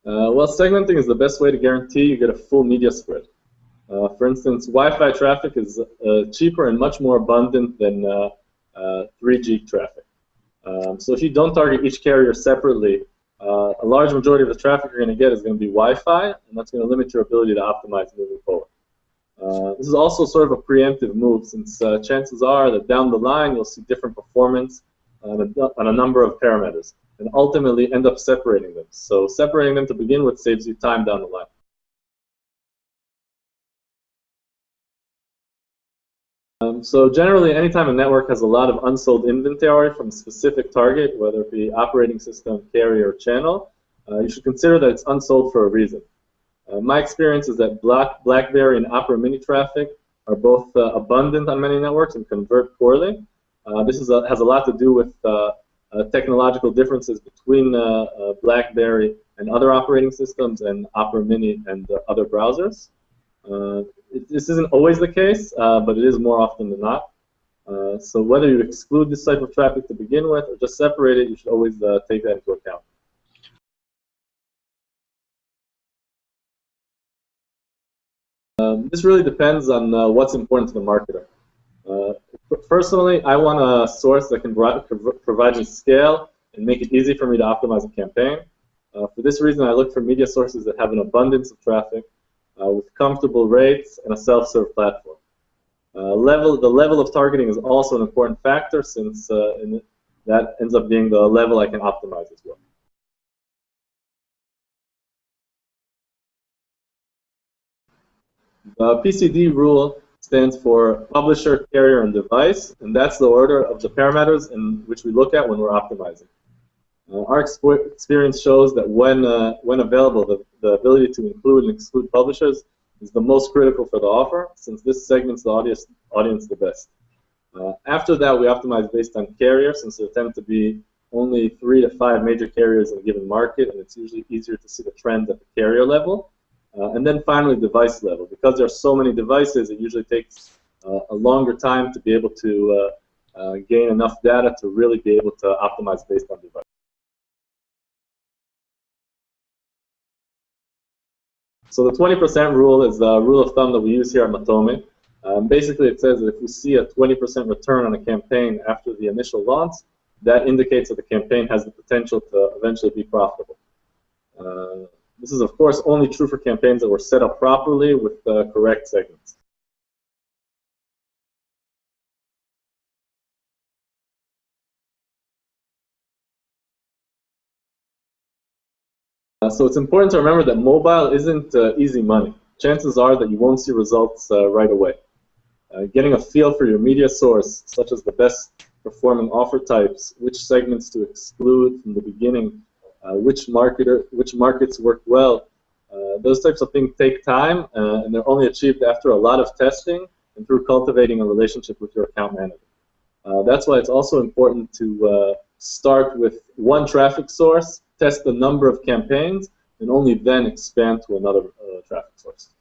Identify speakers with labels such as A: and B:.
A: Well, segmenting is the best way to guarantee you get a full media spread. For instance, Wi-Fi traffic is cheaper and much more abundant than 3G traffic. So if you don't target each carrier separately, a large majority of the traffic you're going to get is going to be Wi-Fi, and that's going to limit your ability to optimize moving forward. This is also sort of a preemptive move, since chances are that down the line you'll see different performance on a number of parameters, and ultimately end up separating them. So separating them to begin with saves you time down the line. So generally, anytime a network has a lot of unsold inventory from a specific target, whether it be operating system, carrier, or channel, you should consider that it's unsold for a reason. My experience is that BlackBerry and Opera Mini traffic are both abundant on many networks and convert poorly. This has a lot to do with technological differences between BlackBerry and other operating systems and Opera Mini and other browsers. This isn't always the case, but it is more often than not. So whether you exclude this type of traffic to begin with or just separate it, you should always take that into account. This really depends on what's important to the marketer. Personally, I want a source that can provide me scale and make it easy for me to optimize a campaign. For this reason, I look for media sources that have an abundance of traffic with comfortable rates and a self-serve platform. The level of targeting is also an important factor, since that ends up being the level I can optimize as well. The PCD rule stands for publisher, carrier, and device, and that's the order of the parameters in which we look at when we're optimizing. Our experience shows that when available, the ability to include and exclude publishers is the most critical for the offer, since this segments the audience the best. After that, we optimize based on carrier, since there tend to be only 3 to 5 major carriers in a given market, and it's usually easier to see the trends at the carrier level. And then finally, device level. Because there are so many devices, it usually takes a longer time to be able to gain enough data to really be able to optimize based on device. So the 20% rule is the rule of thumb that we use here at Matomi. Basically, it says that if we see a 20% return on a campaign after the initial launch, that indicates that the campaign has the potential to eventually be profitable. This is, of course, only true for campaigns that were set up properly with the correct segments. So it's important to remember that mobile isn't easy money. Chances are that you won't see results right away. Getting a feel for your media source, such as the best performing offer types, which segments to exclude from the beginning, which markets work well, those types of things take time, and they're only achieved after a lot of testing and through cultivating a relationship with your account manager. That's why it's also important to start with one traffic source, test the number of campaigns, and only then expand to another traffic source.